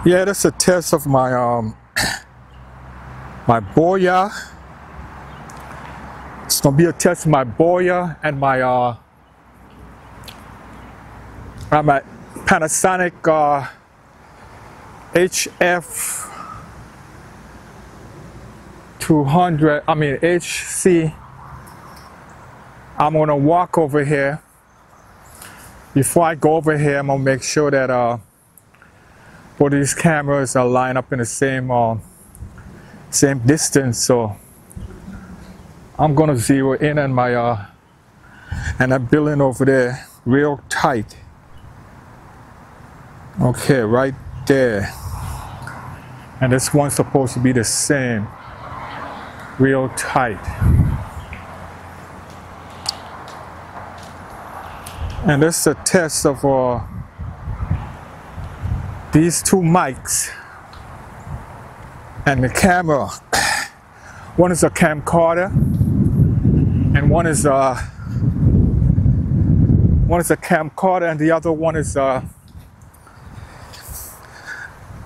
Yeah, that's a test of my my boya. It's gonna be a test of my boya and my Panasonic HF 200. I mean HC. I'm gonna walk over here. Before I go over here, I'm gonna make sure that both of these cameras are lined up in the same distance. So I'm gonna zero in on my and that building over there real tight. Okay, right there. And this one's supposed to be the same, real tight. And this is a test of these two mics and the camera. One is a camcorder, and one is a camcorder, and the other one is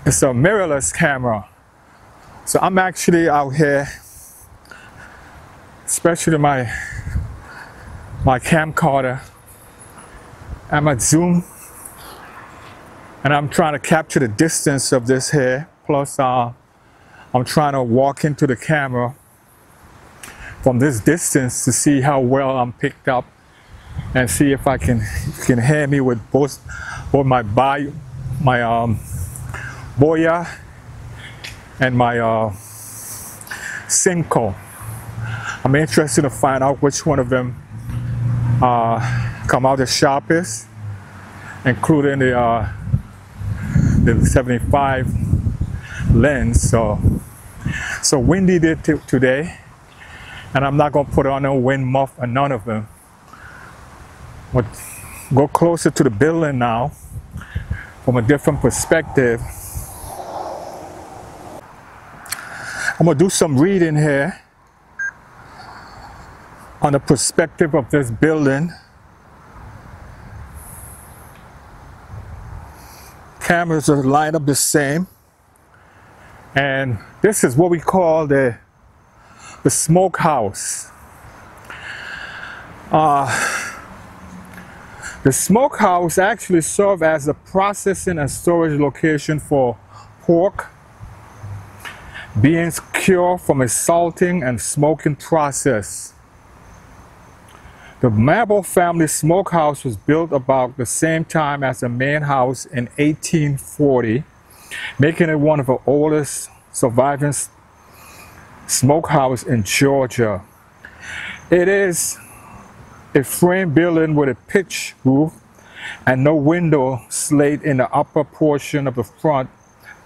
it's a mirrorless camera. So I'm actually out here, especially my camcorder. I'm at zoom, and I'm trying to capture the distance of this here. Plus, I'm trying to walk into the camera from this distance to see how well I'm picked up, and see if I can hear me with both my boya and my Cinco. I'm interested to find out which one of them come out the sharpest, including the 75 lens. So windy today, and I'm not gonna put on no wind muff on none of them. But go closer to the building now from a different perspective. I'm gonna do some reading here on the perspective of this building. Cameras are lined up the same, and this is what we call the smokehouse. The smokehouse actually serves as a processing and storage location for pork being cured from a salting and smoking process. The Marble family smokehouse was built about the same time as the main house in 1840, making it one of the oldest surviving smokehouse in Georgia. It is a frame building with a pitched roof and no window slate in the upper portion of the front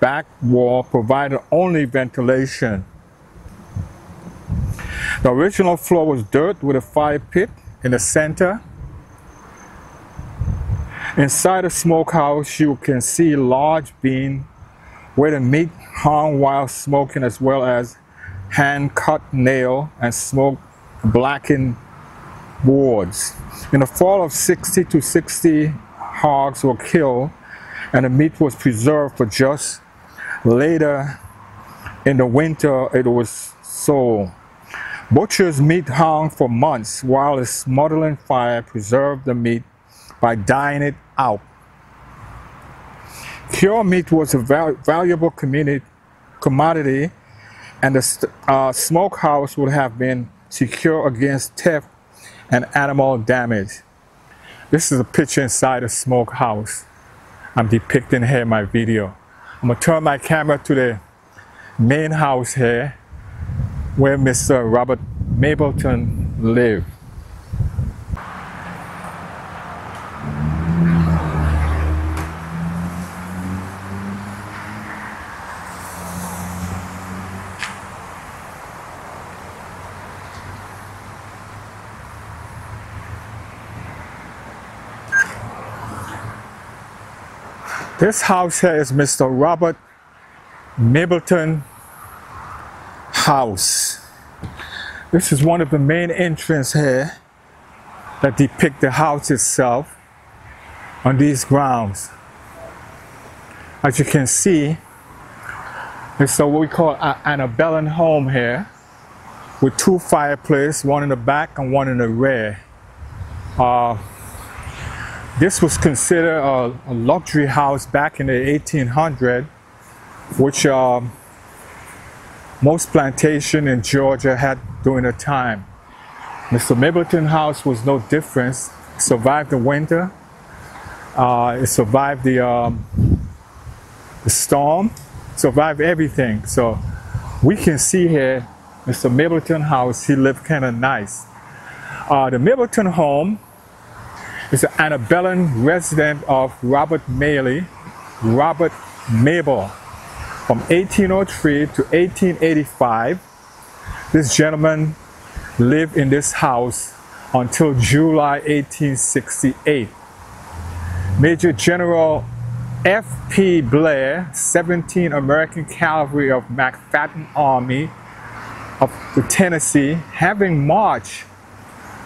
back wall, providing only ventilation. The original floor was dirt with a fire pit in the center. Inside the smokehouse, you can see large beam where the meat hung while smoking, as well as hand-cut nail and smoke blackened boards. In the fall of 60 to 60 hogs were killed, and the meat was preserved for just later in the winter it was sold. Butcher's meat hung for months while a smoldering fire preserved the meat by drying it out. Cured meat was a valuable commodity, and the smokehouse would have been secure against theft and animal damage. This is a picture inside a smokehouse I'm depicting here in my video. I'm going to turn my camera to the main house here where Mr. Robert Mapleton lived. This house here is Mr. Robert Mapleton house. This is one of the main entrances here that depict the house itself on these grounds. As you can see, it's what we call an antebellum home here, with two fireplaces, one in the back and one in the rear. This was considered a luxury house back in the 1800s, which most plantation in Georgia had during the time. Mr. Mableton house was no different. It survived the winter. It survived the storm, survived everything. So we can see here, Mr. Mableton house, he lived kind of nice. The Mableton home is an antebellum residence of Robert Mabel from 1803 to 1885. This gentleman lived in this house until July 1868. Major General F.P. Blair, 17th American Cavalry of McFadden Army of the Tennessee, having marched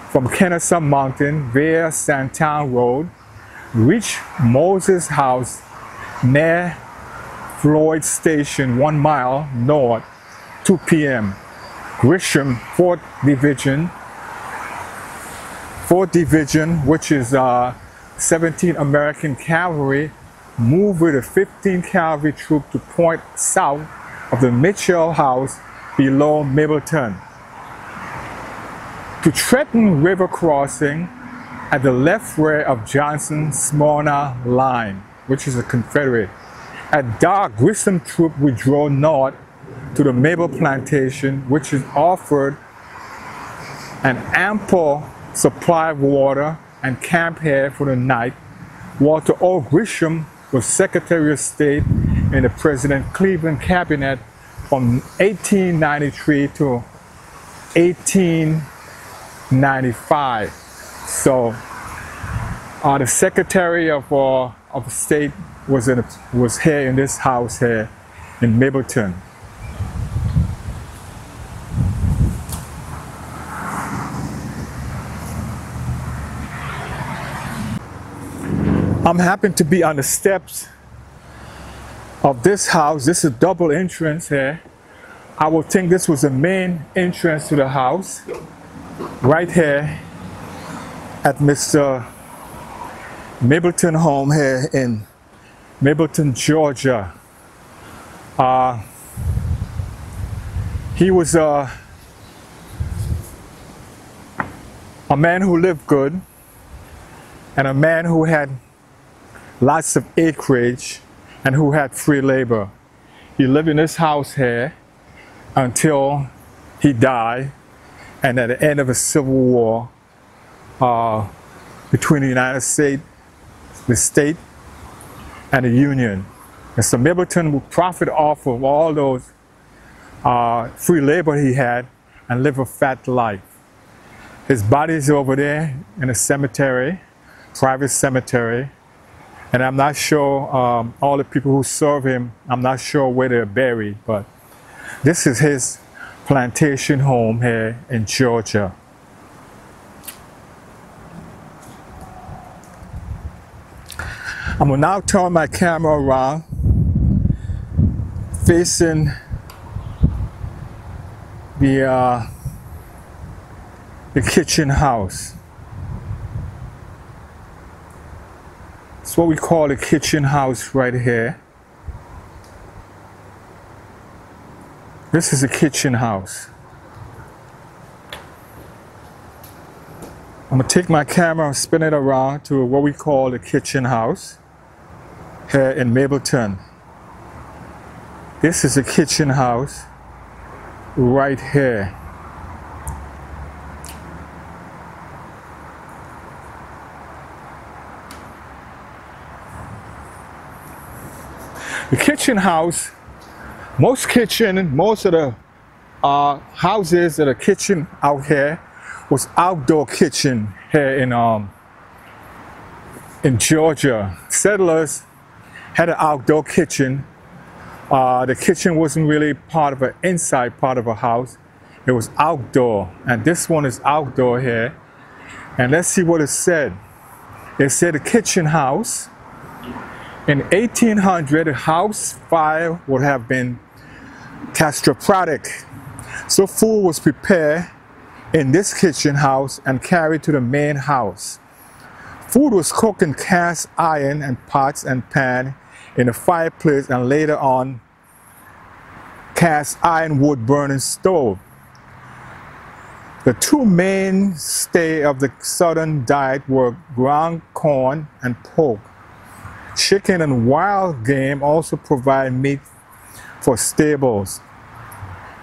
from Kennesaw Mountain via Santown Road, reached Moses' house near Floyd Station 1 mile north, 2 p.m. Grisham 4th Division, which is 17th American Cavalry, moved with a 15th Cavalry troop to point south of the Mitchell House below Mableton to threaten river crossing at the left rear of Johnson-Smyrna line, which is a Confederate. At dark, Grissom troop withdrew north to the Maple Plantation, which is offered an ample supply of water and camp here for the night. Walter O. Grisham was Secretary of State in the President Cleveland cabinet from 1893 to 1895. So the Secretary of State was here in this house here in Mableton. I'm happy to be on the steps of this house. This is a double entrance here. I would think this was the main entrance to the house, right here at Mr. Mableton home here in Mableton, Georgia. He was a man who lived good and a man who had lots of acreage and who had free labor. He lived in this house here until he died, and at the end of the Civil War between the United States, the state, and the Union. Mr. Mableton would profit off of all those free labor he had and live a fat life. His body is over there in a cemetery, private cemetery, and I'm not sure all the people who serve him, I'm not sure where they're buried, but this is his plantation home here in Georgia. I'm gonna now turn my camera around, facing the kitchen house. It's what we call the kitchen house right here. This is a kitchen house. I'm gonna take my camera and spin it around to what we call the kitchen house here in Mableton. This is a kitchen house right here. The kitchen house, most of the houses that are kitchen out here was outdoor kitchen here in Georgia. Settlers had an outdoor kitchen. The kitchen wasn't really part of an inside part of a house. It was outdoor, and this one is outdoor here. And let's see what it said. It said the kitchen house In 1800, a house fire would have been catastrophic. So food was prepared in this kitchen house and carried to the main house. Food was cooked in cast iron and pots and pan in the fireplace, and later on cast iron wood burning stove. The two mainstays of the Southern diet were ground corn and pork. Chicken and wild game also provide meat for stables.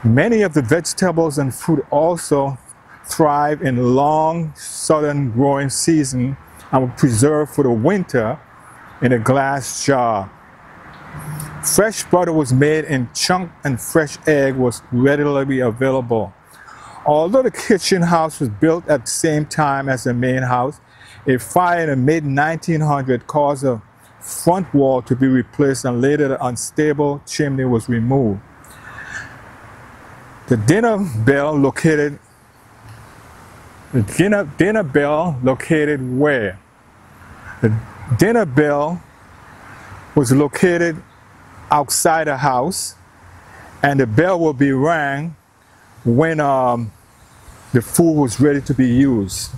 Many of the vegetables and fruit also thrive in long southern growing season and were preserved for the winter in a glass jar. Fresh butter was made in chunks and fresh egg was readily available. Although the kitchen house was built at the same time as the main house, a fire in the mid-1900s caused the front wall to be replaced, and later the unstable chimney was removed. The dinner bell located where? The dinner bell was located outside the house, and the bell will be rang when the food was ready to be used.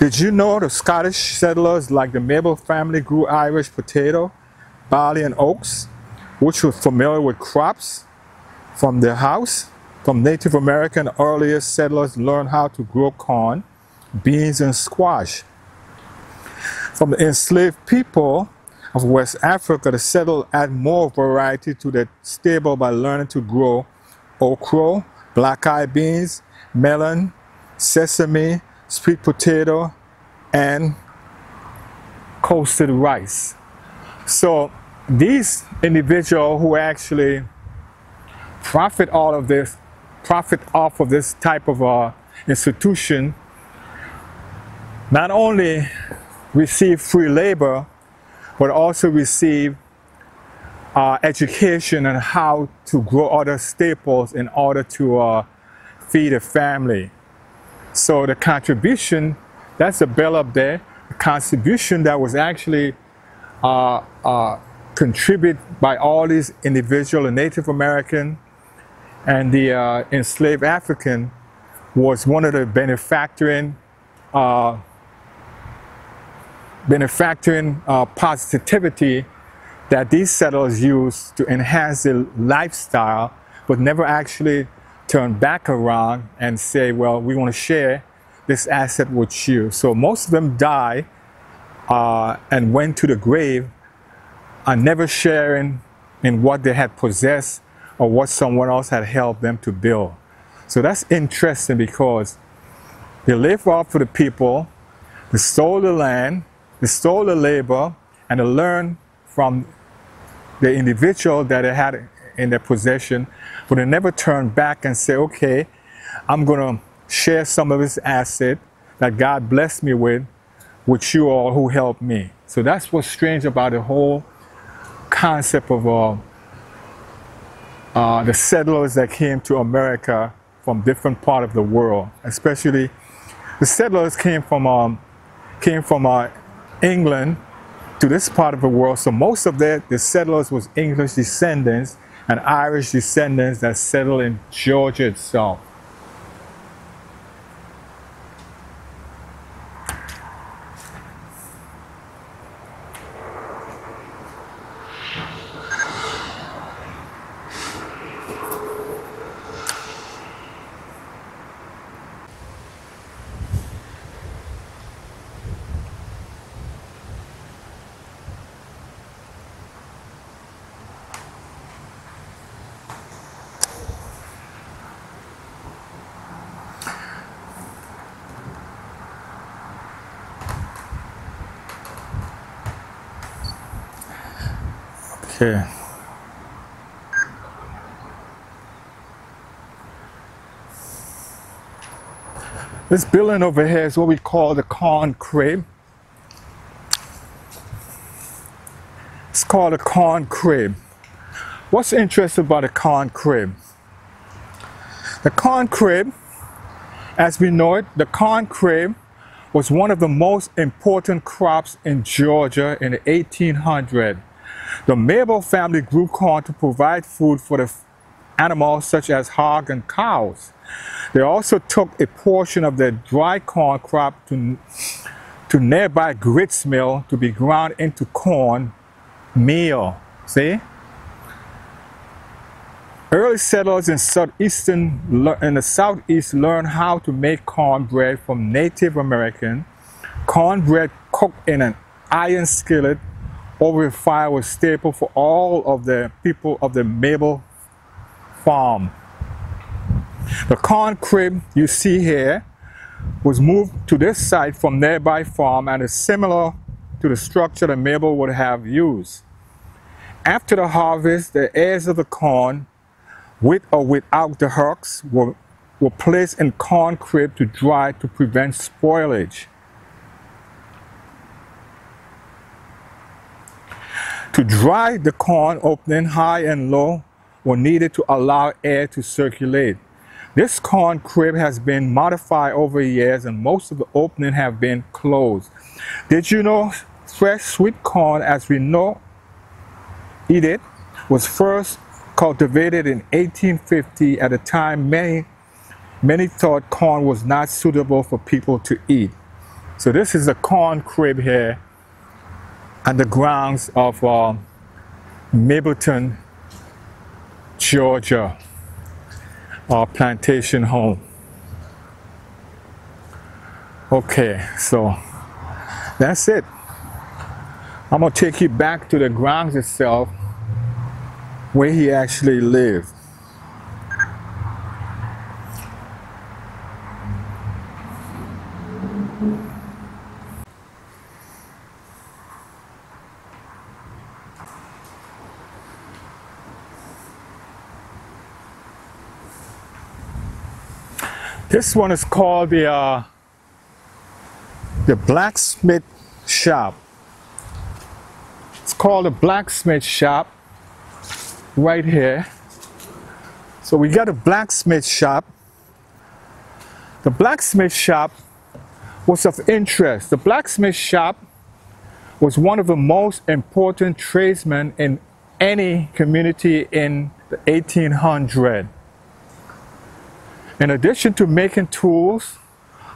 Did you know the Scottish settlers like the Mabel family grew Irish potato, barley and oats, which were familiar with crops from their house? From Native American earlier settlers learned how to grow corn, beans and squash. From the enslaved people of West Africa, the settlers add more variety to their stable by learning to grow okra, black-eyed beans, melon, sesame, sweet potato, and coasted rice. So these individuals who actually profit off of this type of institution not only receive free labor, but also receive education on how to grow other staples in order to feed a family. So the contribution, that's the bell up there, the contribution that was actually contributed by all these individuals, the Native American and the enslaved African, was one of the benefactoring positivity that these settlers used to enhance their lifestyle, but never actually turn back around and say, well, we want to share this asset with you. So most of them died and went to the grave and never sharing in what they had possessed or what someone else had helped them to build. So that's interesting, because they lived off for the people, they stole the land, they stole the labor, and they learned from the individual that they had in their possession, but they never turned back and say, okay, I'm going to share some of this asset that God blessed me with you all who helped me. So that's what's strange about the whole concept of the settlers that came to America from different parts of the world. Especially the settlers came from England to this part of the world. So most of the settlers was English descendants and Irish descendants that settled in Georgia itself. Okay. This building over here is what we call the corn crib. It's called a corn crib. What's interesting about a corn crib? The corn crib, as we know it, the corn crib was one of the most important crops in Georgia in the 1800s. The Mabel family grew corn to provide food for the animals such as hogs and cows. They also took a portion of their dry corn crop to nearby grits mill to be ground into corn meal. See? Early settlers in the southeast learned how to make cornbread from Native American. Cornbread cooked in an iron skillet over a fire was staple for all of the people of the Mabel farm. The corn crib you see here was moved to this site from nearby farm and is similar to the structure that Mabel would have used. After the harvest, the ears of the corn, with or without the husks, were placed in corn crib to dry to prevent spoilage. To dry the corn, opening high and low were needed to allow air to circulate. This corn crib has been modified over years and most of the openings have been closed. Did you know fresh sweet corn, as we know it, was first cultivated in 1850? At the time, many thought corn was not suitable for people to eat. So this is a corn crib here on the grounds of Mableton, Georgia, our plantation home. Okay, so that's it. I'm gonna take you back to the grounds itself where he actually lived. This one is called the blacksmith shop. It's called the blacksmith shop right here. So we got a blacksmith shop. The blacksmith shop was of interest. The blacksmith shop was one of the most important tradesmen in any community in the 1800s. In addition to making tools,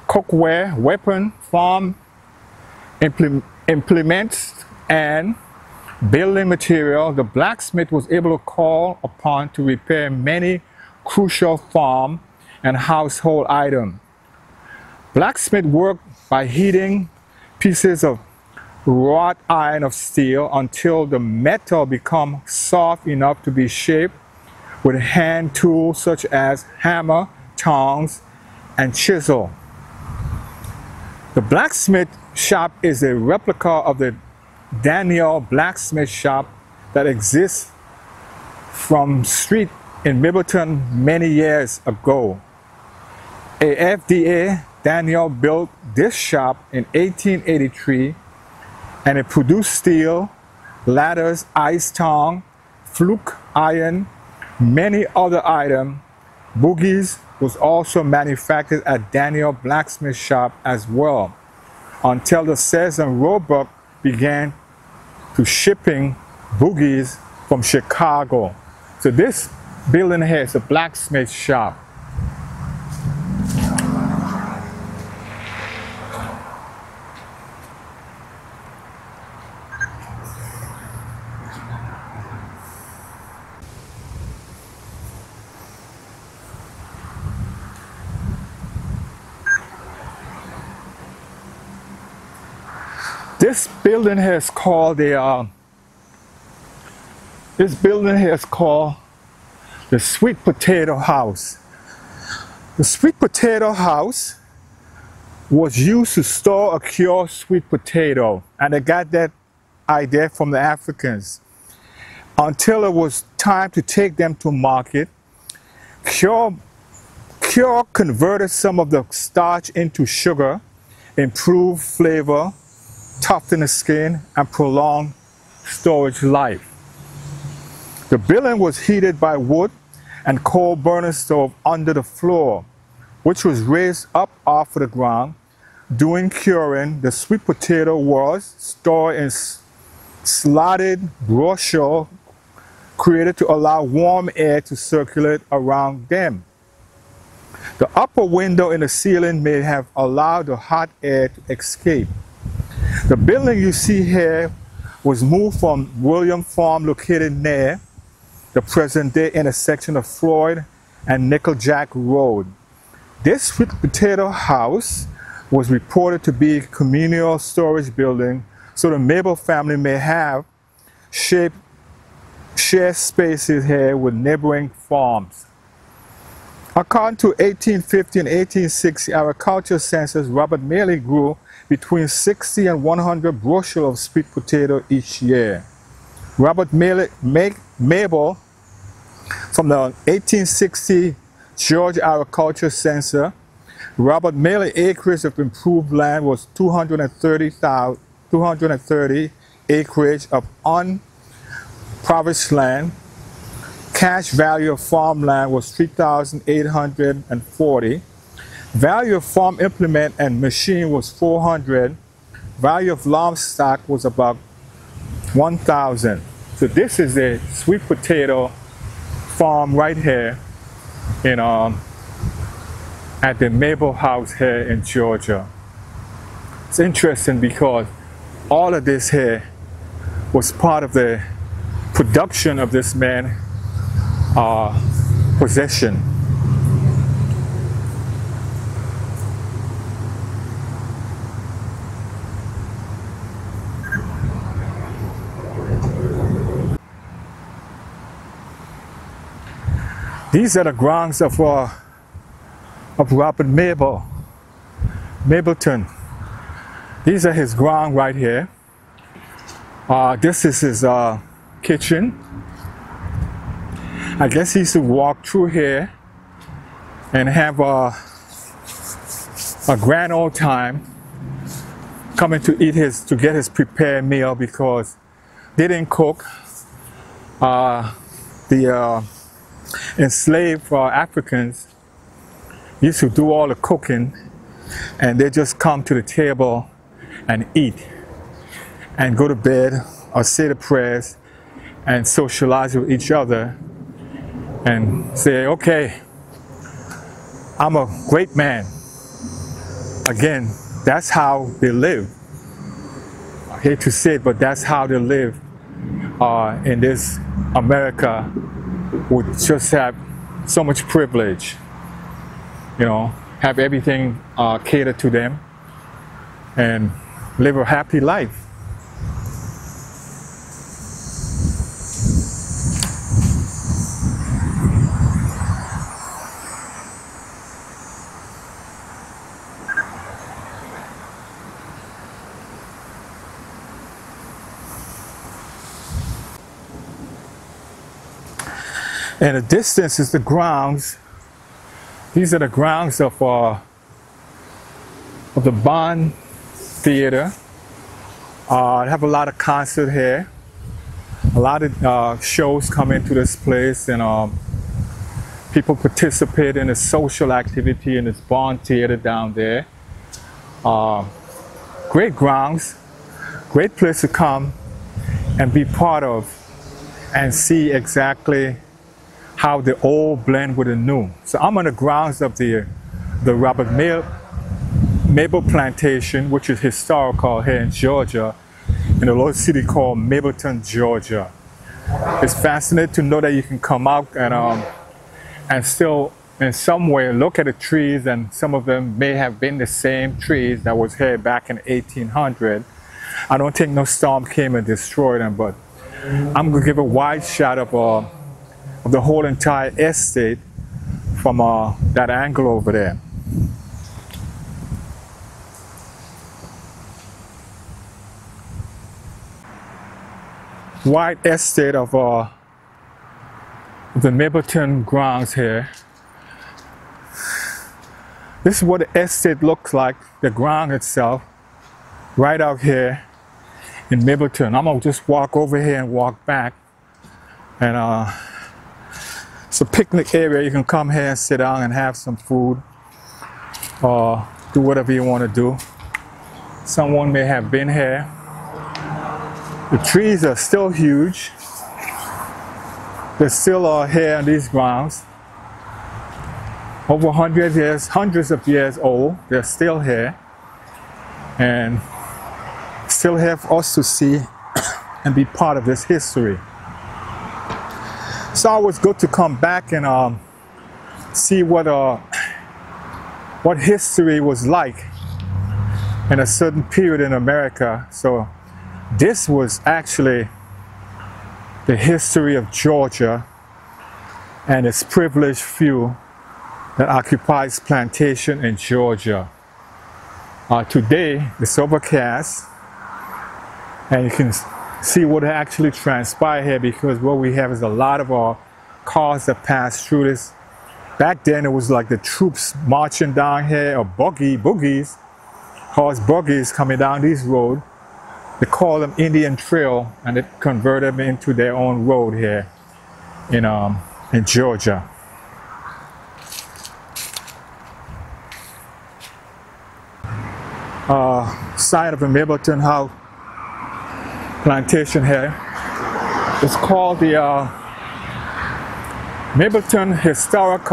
cookware, weapons, farm implements, and building material, the blacksmith was able to call upon to repair many crucial farm and household items. Blacksmith worked by heating pieces of wrought iron of steel until the metal become soft enough to be shaped with hand tools such as hammer, tongs, and chisel. The blacksmith shop is a replica of the Daniel blacksmith shop that exists from street in Mableton many years ago. A FDA Daniel built this shop in 1883 and it produced steel, ladders, ice tongue, fluke iron, many other items. Boogies was also manufactured at Daniel blacksmith shop as well, until the Sears and Roebuck began to shipping boogies from Chicago. So this building here is a blacksmith shop. This building here is called the Sweet Potato House. The Sweet Potato House was used to store or cure sweet potato, and they got that idea from the Africans. Until it was time to take them to market, Cure converted some of the starch into sugar, improved flavor, toughen the skin, and prolong storage life. The building was heated by wood and coal burner stove under the floor, which was raised up off of the ground. During curing, the sweet potato was stored slotted brochure created to allow warm air to circulate around them. The upper window in the ceiling may have allowed the hot air to escape. The building you see here was moved from William Farm located near the present-day intersection of Floyd and Nickeljack Road. This sweet potato house was reported to be a communal storage building so the Mabel family may have shared spaces here with neighboring farms. According to 1850 and 1860 agriculture census, Robert Maley grew between 60 and 100 bushels of sweet potato each year. Robert Mabel, from the 1860 Georgia agriculture census, Robert Maley acreage of improved land was 230 acreage of unprovised land. Cash value of farmland was $3,840. Value of farm implement and machine was $400. Value of livestock was about $1,000. So this is a sweet potato farm right here in at the Mabel House here in Georgia. It's interesting because all of this here was part of the production of this man's possession. These are the grounds of Robert Mableton. These are his ground right here. This is his kitchen. I guess he used to walk through here and have a grand old time coming to get his prepared meal because they didn't cook. The enslaved Africans used to do all the cooking, and they just come to the table and eat and go to bed or say the prayers and socialize with each other and say, okay, I'm a great man. Again, that's how they live. I hate to say it, but that's how they live in this America. We just have so much privilege, you know, have everything catered to them and live a happy life. In the distance is the grounds. These are the grounds of the Bond Theater. I have a lot of concerts here. A lot of shows come into this place, and people participate in the social activity in this Bond Theater down there. Great grounds, great place to come and be part of and see exactly how the old blend with the new. So I'm on the grounds of the Robert Mabel Plantation, which is historical here in Georgia, in a little city called Mableton, Georgia. It's fascinating to know that you can come out and still in some way look at the trees, and some of them may have been the same trees that was here back in 1800. I don't think no storm came and destroyed them, but I'm gonna give a wide shot of the whole entire estate from that angle over there. Wide estate of the Mableton grounds here. This is what the estate looks like, the ground itself, right out here in Mableton. I'm gonna just walk over here and walk back, and it's a picnic area. You can come here and sit down and have some food or do whatever you want to do. Someone may have been here The trees are still huge. They still are here on these grounds. Over 100 years, hundreds of years old, they're still here. And still here for us to see and be part of this history. So it was good to come back and see what history was like in a certain period in America. So this was actually the history of Georgia and its privileged few that occupies plantation in Georgia. Today it's overcast, and you can see what actually transpired here, because what we have is a lot of our cars that pass through this. Back then it was like the troops marching down here, or boogies, horse buggies coming down these roads. They call them Indian Trail, and they convert them into their own road here in Georgia. Side of the Mableton House plantation here. It's called the Mableton Historic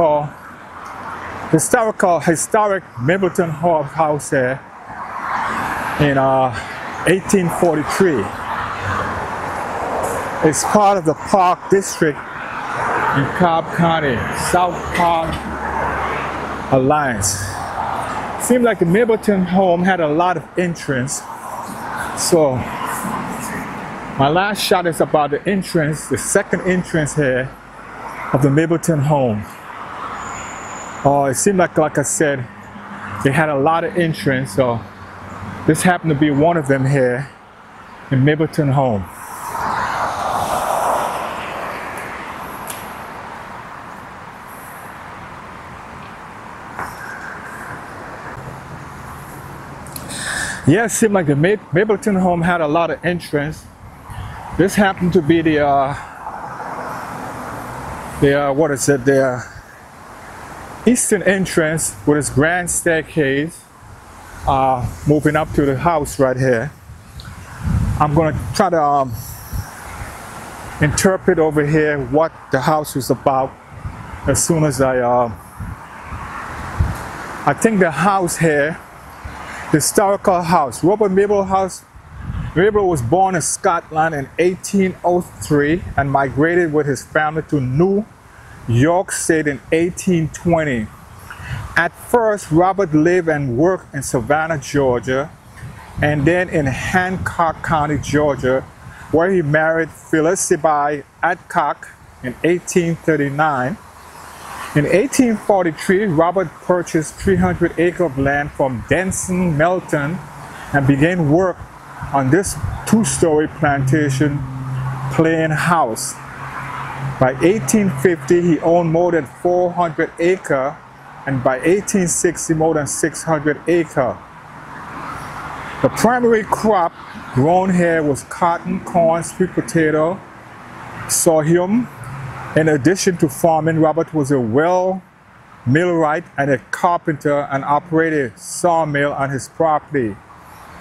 Mableton House here in 1843. It's part of the Park District in Cobb County, South Park Alliance. Seemed like the Mableton home had a lot of entrance. So my last shot is about the entrance, the second entrance here of the Mableton home. It seemed like I said, they had a lot of entrance. So this happened to be one of them here in Mableton home. Yeah, it seemed like the Mableton home had a lot of entrance. This happened to be the eastern entrance with its grand staircase, moving up to the house right here. I'm going to try to interpret over here what the house was about as soon as I think the house here, historical house, Robert Mabel House. Mabel was born in Scotland in 1803 and migrated with his family to New York State in 1820. At first, Robert lived and worked in Savannah, Georgia, and then in Hancock County, Georgia, where he married Felicity Adcock in 1839. In 1843, Robert purchased 300 acres of land from Denson Melton and began work on this two-story plantation plain house. By 1850, he owned more than 400 acres, and by 1860, more than 600 acres. The primary crop grown here was cotton, corn, sweet potato, sorghum. In addition to farming, Robert was a millwright and a carpenter and operated a sawmill on his property.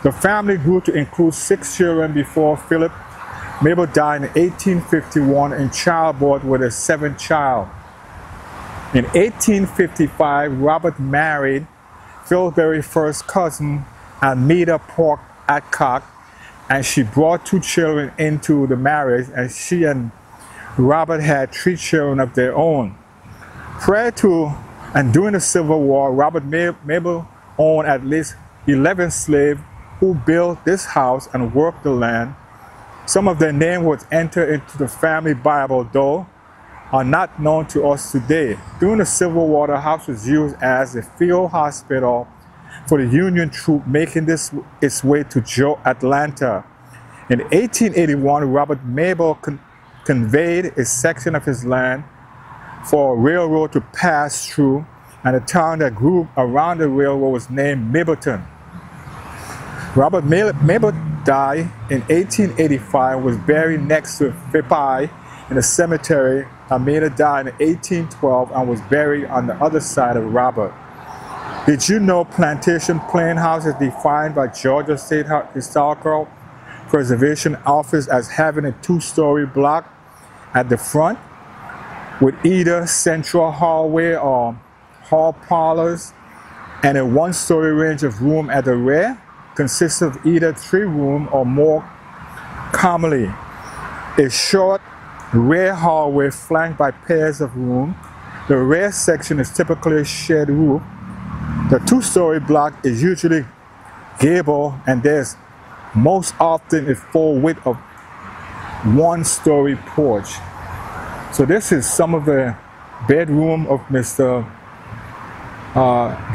The family grew to include 6 children before Philip Mabel died in 1851 in childbirth with a 7th child. In 1855, Robert married Philberry's first cousin, Almeda Pork Adcock, and she brought 2 children into the marriage, and she and Robert had 3 children of their own. Prior to and during the Civil War, Robert Mabel owned at least 11 slaves who built this house and worked the land. Some of their names was entered into the family Bible, though are not known to us today. During the Civil War, the house was used as a field hospital for the Union troops making its way to Atlanta. In 1881, Robert Mabel conveyed a section of his land for a railroad to pass through, and the town that grew around the railroad was named Mableton. Robert Mabel died in 1885 and was buried next to Phippi in the cemetery. Almeda died in 1812 and was buried on the other side of Robert. Did you know plantation plain house is defined by Georgia State Historical Preservation Office as having a two-story block at the front with either central hallway or hall parlors and a one-story range of room at the rear, consists of either 3-room or more commonly. A short rear hallway flanked by pairs of rooms. The rear section is typically a shed roof. The two-story block is usually gable and there's most often a full width of one-story porch. So this is some of the bedroom of Mr.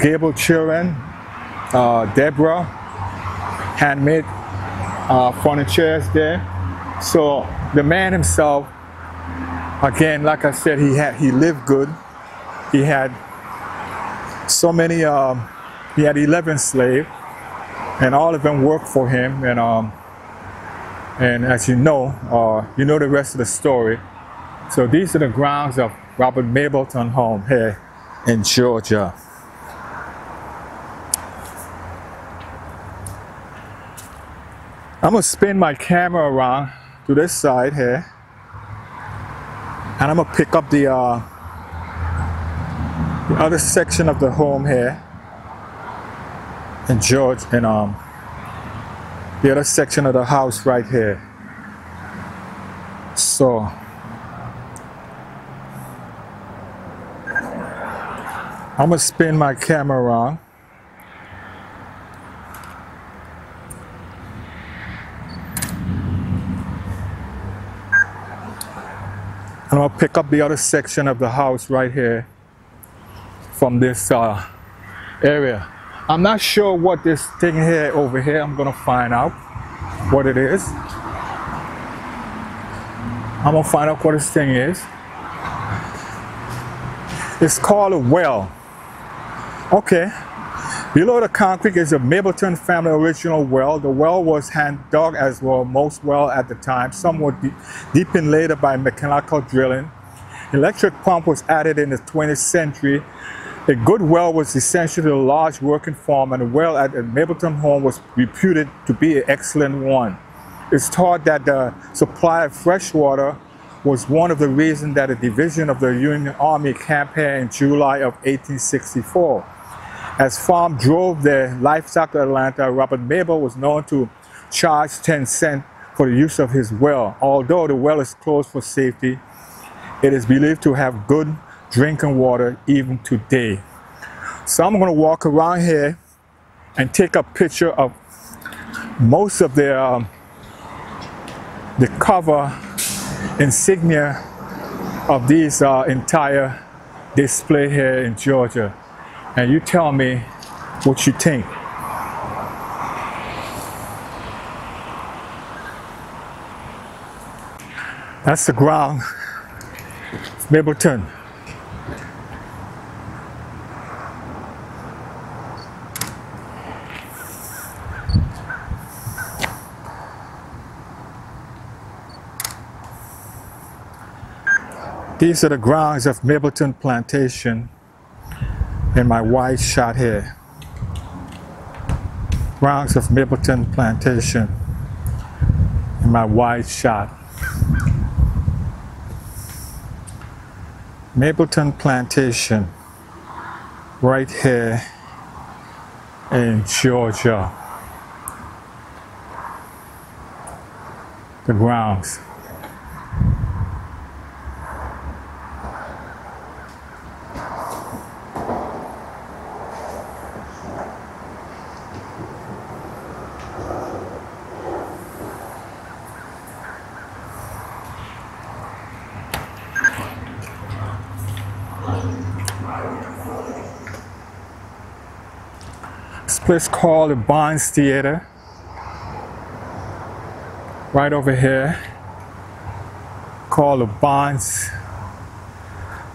Gable children. Deborah, handmade furniture is there. So the man himself, again, like I said, he lived good. He had so many, he had 11 slaves, and all of them worked for him. And as you know the rest of the story. So these are the grounds of Robert Mapleton home here in Georgia. I'm gonna spin my camera around to this side here, and I'm gonna pick up the other section of the home here in Georgia, and the other section of the house right here. So I'm gonna spin my camera around. And I'm gonna pick up the other section of the house right here from this area. I'm not sure what this thing here over here, I'm gonna find out what it is. I'm gonna find out what this thing is. It's called a well. Okay. Below the concrete is a Mapleton family original well. The well was hand dug as well most wells at the time. Some were deepened later by mechanical drilling. Electric pump was added in the 20th century. A good well was essentially a large working farm, and the well at the Mapleton home was reputed to be an excellent one. It's thought that the supply of fresh water was one of the reasons that a division of the Union Army camped here in July of 1864. As farm drove their livestock to Atlanta, Robert Mapleton was known to charge 10 cents for the use of his well. Although the well is closed for safety, it is believed to have good drinking water even today. So I'm going to walk around here and take a picture of most of the cover insignia of these entire display here in Georgia. And you tell me what you think. That's the ground of Mapleton. These are the grounds of Mapleton Plantation in my wide shot here. Grounds of Mapleton Plantation in my wide shot. Mapleton Plantation right here in Georgia. The grounds. This place called the Barnes Theater, right over here, called the Barnes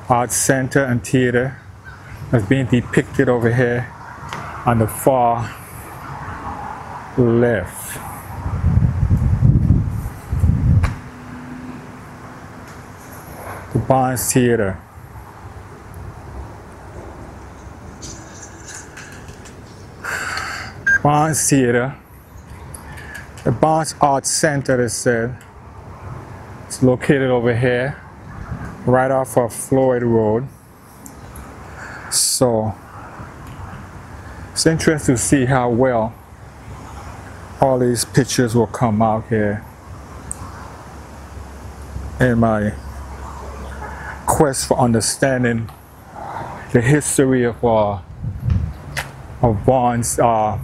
Art Center and Theater, that's being depicted over here on the far left. The Barnes Theater. Barnes Theater The Barnes Arts Center, they said. It's located over here, right off of Floyd Road. So it's interesting to see how well all these pictures will come out here in my quest for understanding the history of Barnes, the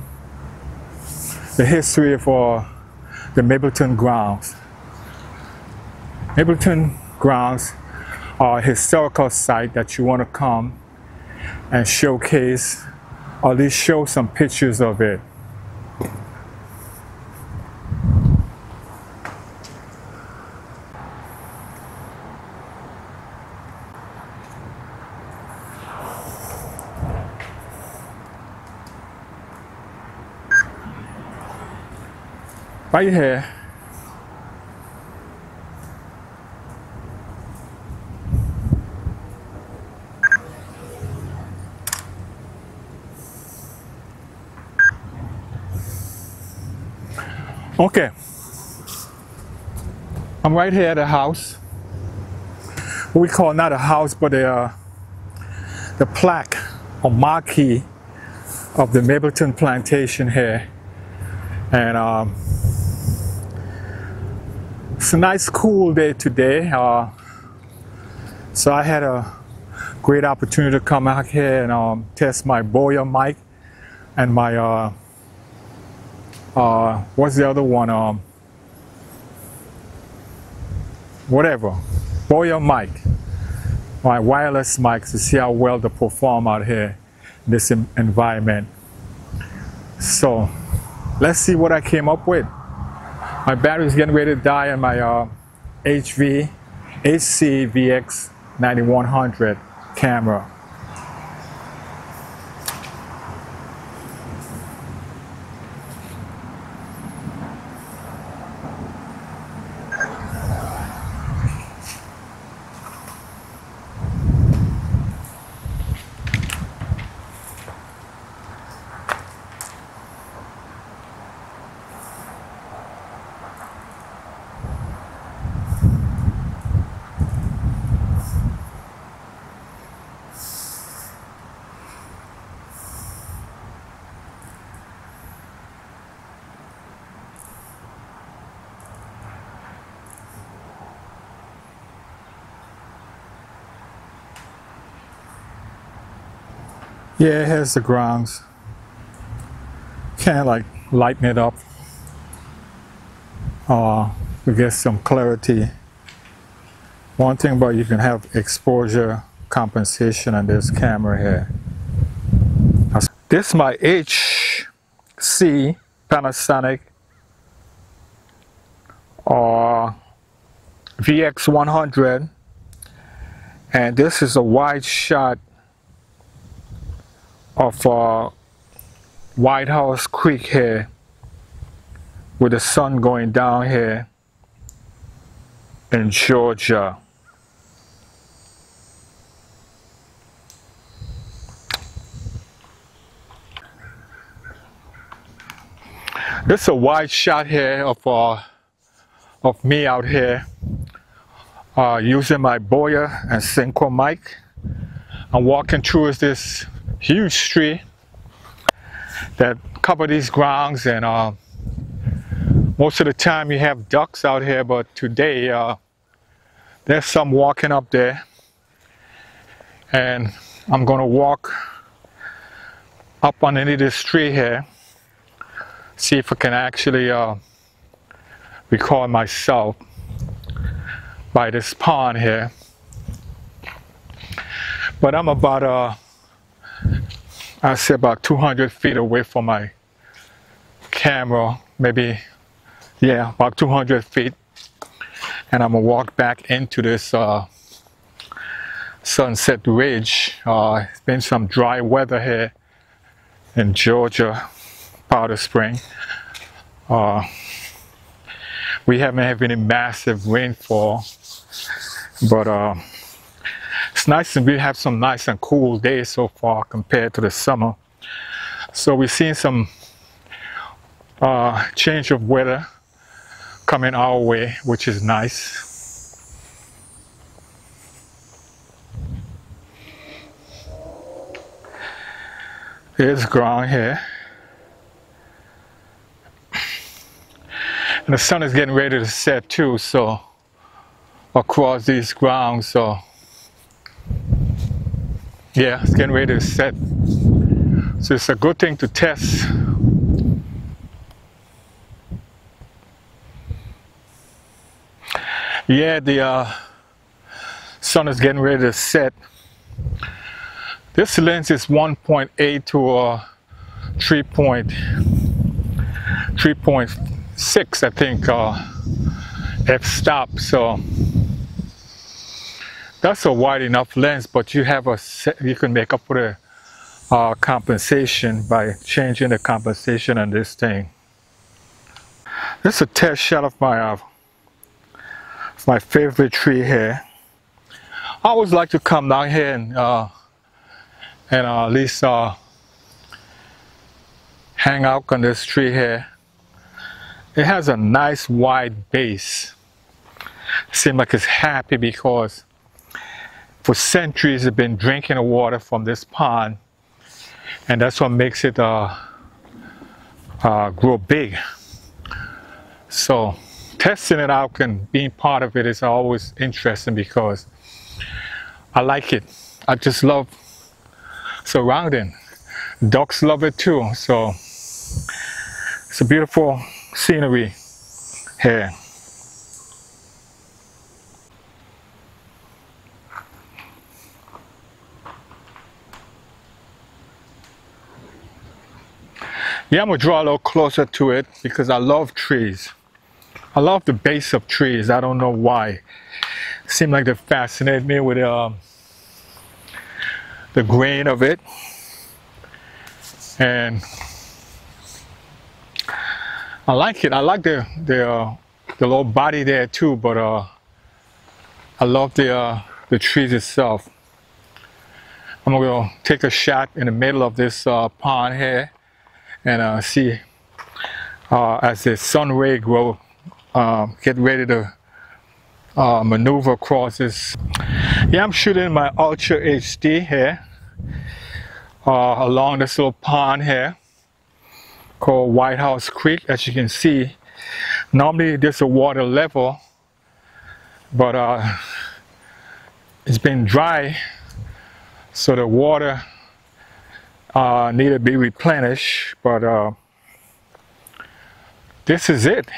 history of the Mapleton grounds. Mapleton grounds are a historical site that you want to come and showcase, or at least show some pictures of it. Right here, okay, I'm right here at a house. What we call not a house, but the plaque or marquee of the Mapleton Plantation here. And it's a nice cool day today. So I had a great opportunity to come out here and test my Boya mic and my what's the other one? Whatever. Boya mic. My wireless mic, to see how well they perform out here in this environment. So let's see what I came up with. My battery is getting ready to die on my HC VX 9100 camera. Yeah, here's the grounds. Kind of like lighten it up to get some clarity. One thing about you can have exposure compensation on this camera here. This is my HC Panasonic VX100, and this is a wide shot of White House Creek here, with the sun going down here in Georgia. This is a wide shot here of me out here using my Boya and Synchro mic. I'm walking through this huge tree that cover these grounds, and most of the time you have ducks out here, but today there's some walking up there, and I'm gonna walk up underneath this tree here, see if I can actually record myself by this pond here. But I'm about I'd say about 200 feet away from my camera, maybe, yeah, about 200 feet. And I'm gonna walk back into this Sunset Ridge. It's been some dry weather here in Georgia, Powder Spring. We haven't had any massive rainfall, but it's nice, and we have some nice and cool days so far compared to the summer. So we've seen some change of weather coming our way, which is nice. There's ground here. And the sun is getting ready to set too, so across these grounds, so yeah, it's getting ready to set. So it's a good thing to test. Yeah, the sun is getting ready to set. This lens is 1.8 to 3.6, I think, f-stop. So that's a wide enough lens, but you have you can make up for the compensation by changing the compensation on this thing. This is a test shot of my favorite tree here. I always like to come down here and at least hang out on this tree here. It has a nice wide base. Seems like it's happy because for centuries it's been drinking the water from this pond, and that's what makes it grow big. So testing it out and being part of it is always interesting because I like it. I just love surrounding. Ducks love it too, so it's a beautiful scenery here. Yeah, I'm gonna draw a little closer to it because I love trees. I love the base of trees. I don't know why. Seem like they fascinate me with the grain of it, and I like it. I like the little body there too, but I love the trees itself. I'm gonna take a shot in the middle of this pond here and see as the sun ray get ready to maneuver across this. Yeah, I'm shooting my Ultra HD here along this little pond here called White House Creek. As you can see, normally there's a water level, but it's been dry, so the water need to be replenished. But this is it.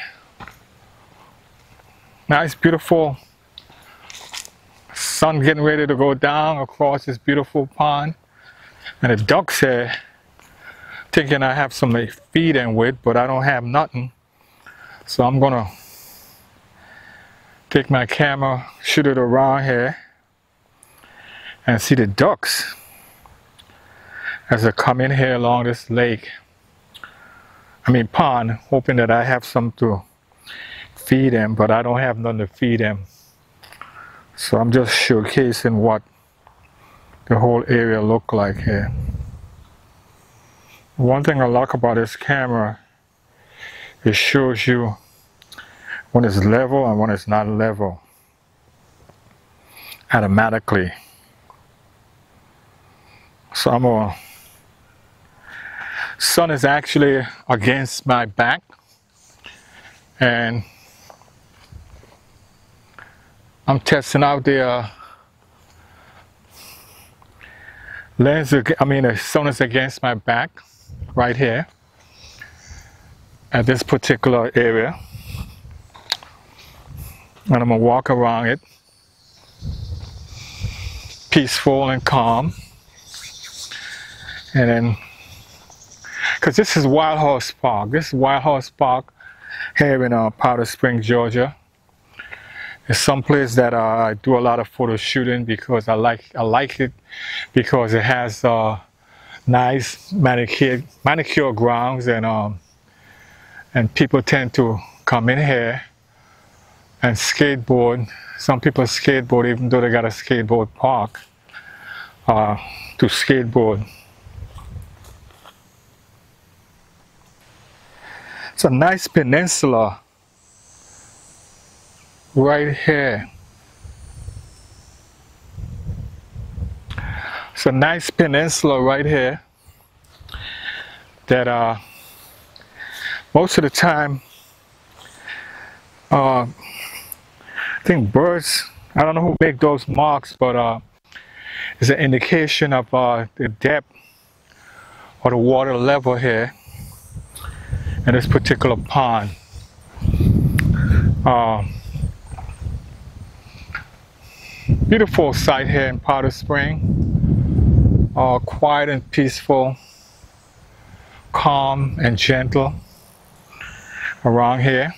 Nice, beautiful sun getting ready to go down across this beautiful pond, and the ducks here thinking I have something to feed them with, but I don't have nothing. So I'm gonna take my camera, shoot it around here, and see the ducks as they come in here along this lake. I mean pond, hoping that I have some to feed them, but I don't have nothing to feed them. So I'm just showcasing what the whole area look like here. One thing I like about this camera, it shows you when it's level and when it's not level automatically. So sun is actually against my back, and I'm testing out the lens. I mean, the sun is against my back right here at this particular area, and I'm gonna walk around it peaceful and calm. And then, because this is Wild Horse Park. This is Wild Horse Park here in Powder Springs, Georgia. It's someplace that I do a lot of photo shooting because I like it because it has nice manicure grounds, and people tend to come in here and skateboard. Some people skateboard even though they got a skateboard park to skateboard. It's a nice peninsula right here. It's a nice peninsula right here that most of the time I think birds, I don't know who make those marks, but it's an indication of the depth or the water level here in this particular pond. Beautiful sight here in Powder Spring. Quiet and peaceful, calm and gentle around here.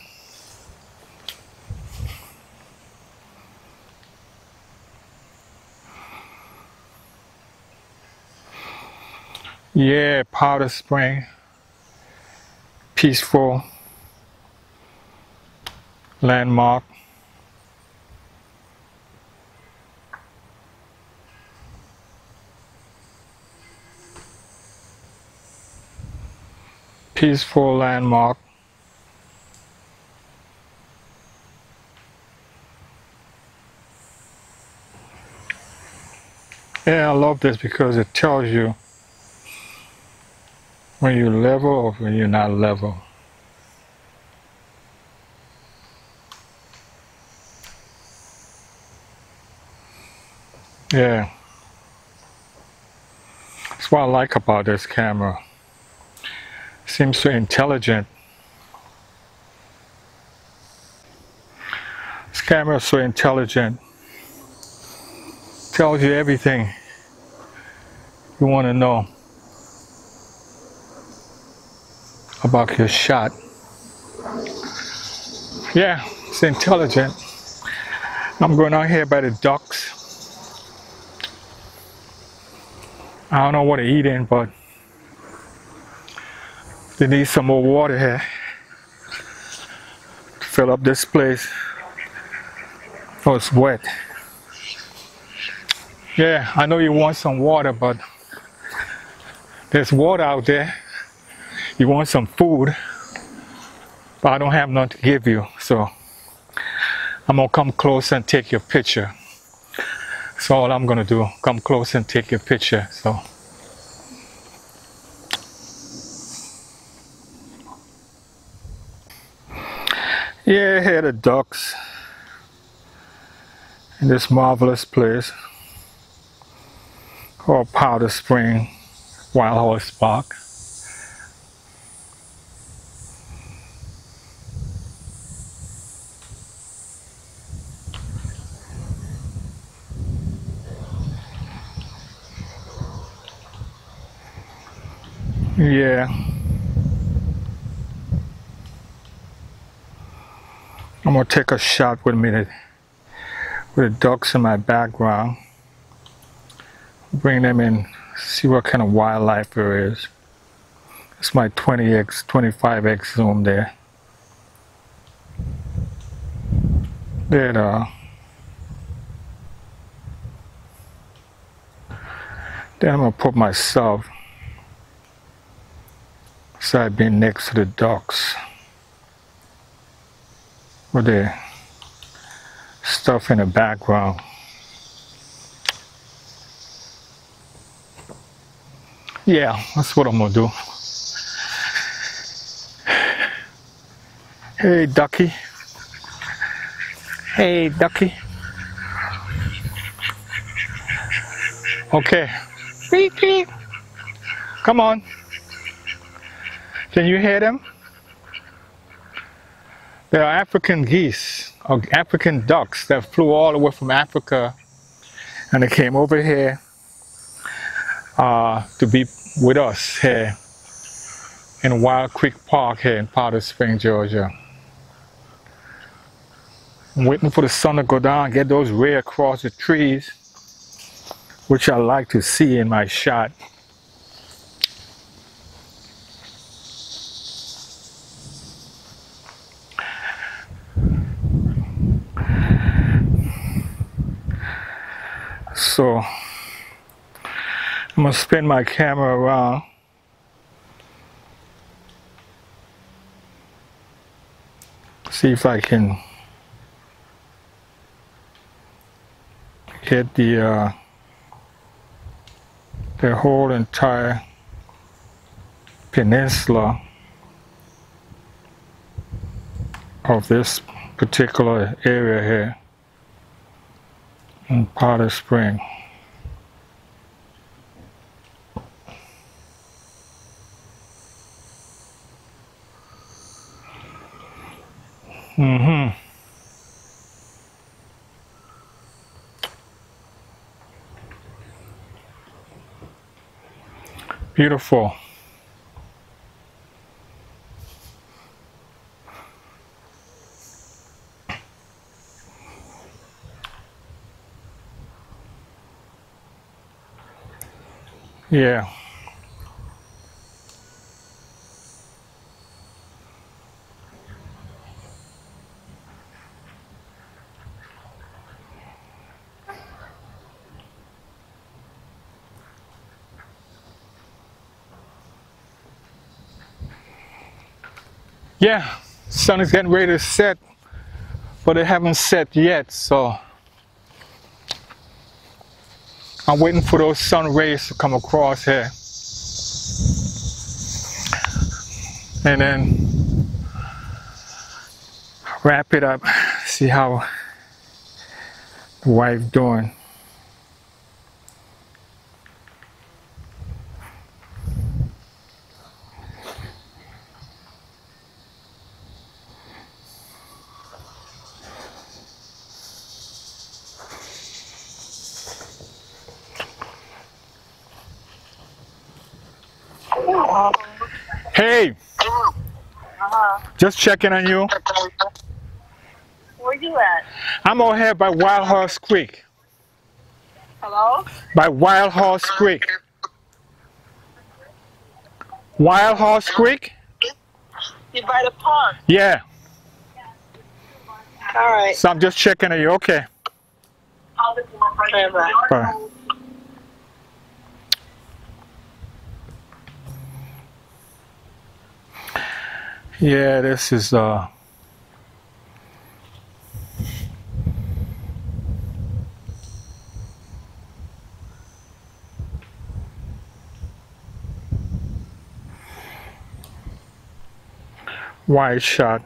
Yeah, Powder Spring, peaceful landmark. Peaceful landmark. Yeah, I love this because it tells you when you're level or when you're not level. Yeah. That's what I like about this camera. It seems so intelligent. This camera is so intelligent. Tells you everything you want to know about your shot. Yeah, it's intelligent. I'm going out here by the ducks. I don't know what they're eating, but they need some more water here to fill up this place. Oh, it's wet. Yeah, I know you want some water, but there's water out there. You want some food, but I don't have none to give you, so I'm gonna come close and take your picture. That's all I'm gonna do. Come close and take your picture. So yeah, here are the ducks in this marvelous place called Powder Spring Wild Horse Park. Yeah. I'm gonna take a shot with me with the ducks in my background. Bring them in, see what kind of wildlife there is. It's my 20x, 25x zoom there. There they are. Then I'm gonna put myself side being next to the ducks with the stuff in the background. Yeah, that's what I'm gonna do. Hey, ducky. Hey, ducky. Okay. Beep, beep. Come on. Can you hear them? They are African geese, or African ducks that flew all the way from Africa, and they came over here to be with us here in Wild Creek Park here in Powder Spring, Georgia. I'm waiting for the sun to go down and get those rays across the trees, which I like to see in my shot. So I'm gonna spin my camera around. See if I can get the whole entire peninsula of this particular area here in Powder Spring. Beautiful. Yeah. Yeah, sun is getting ready to set, but it haven't set yet, so I'm waiting for those sun rays to come across here. And then wrap it up, see how the wife doing. Hey, just checking on you. Where you at? I'm over here by Wild Horse Creek. Hello? By Wild Horse Creek. Wild Horse Creek? You by the pond? Yeah. All right. So I'm just checking on you. Okay. Bye-bye. Bye. Yeah, this is wide shot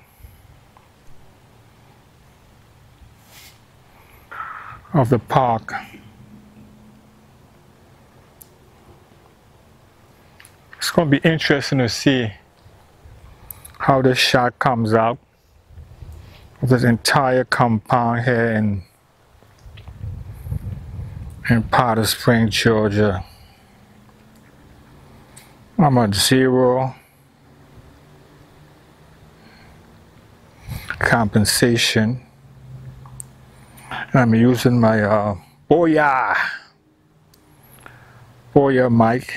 of the park. It's going to be interesting to see how this shot comes out of this entire compound here in Powder Spring, Georgia. I'm at 0 compensation, and I'm using my Boya mic.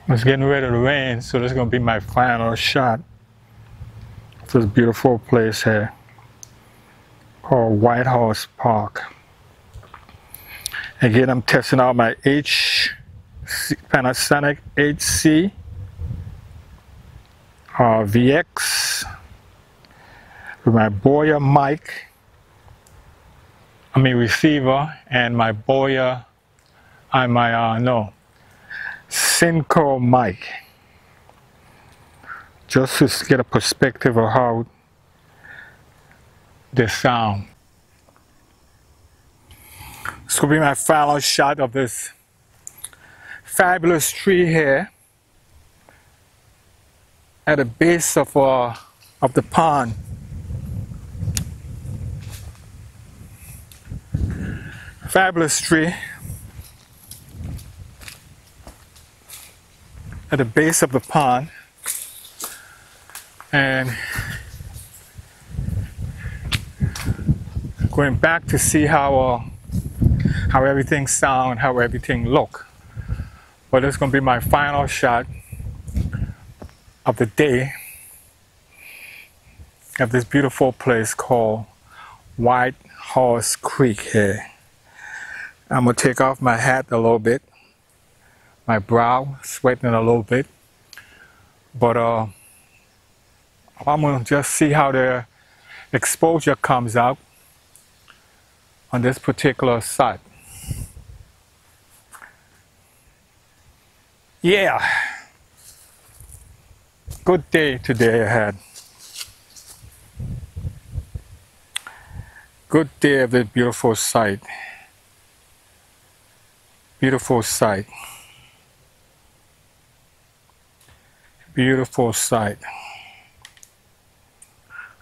It's getting ready to rain, so this is going to be my final shot of this beautiful place here called White House Park. Again, I'm testing out my Panasonic HC VX with my Boya mic, receiver, and my Boya and my Synco mic, just to get a perspective of how they sound. This will be my final shot of this fabulous tree here at the base of the pond. Fabulous tree at the base of the pond, and going back to see how everything sound, how everything look. But it's going to be my final shot of the day. of this beautiful place called White Horse Creek here. I'm gonna take off my hat a little bit, my brow sweating a little bit, but I'm gonna just see how the exposure comes out on this particular site. Yeah, good day today ahead. Good day of this beautiful site. Beautiful site. Beautiful site.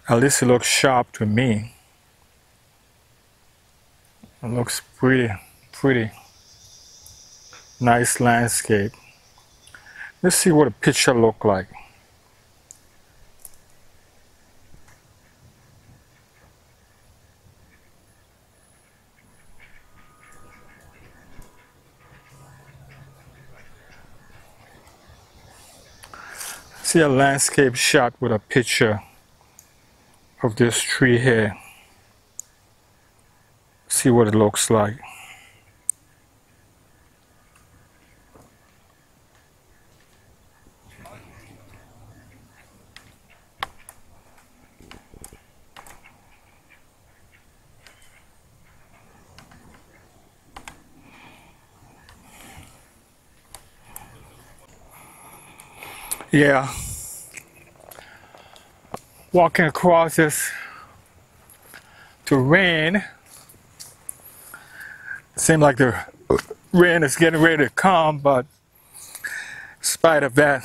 At least it looks sharp to me. It looks pretty. Nice landscape. Let's see what a picture look like. See a landscape shot with a picture of this tree here. See what it looks like. Yeah, walking across this terrain, seems like the rain is getting ready to come, but in spite of that,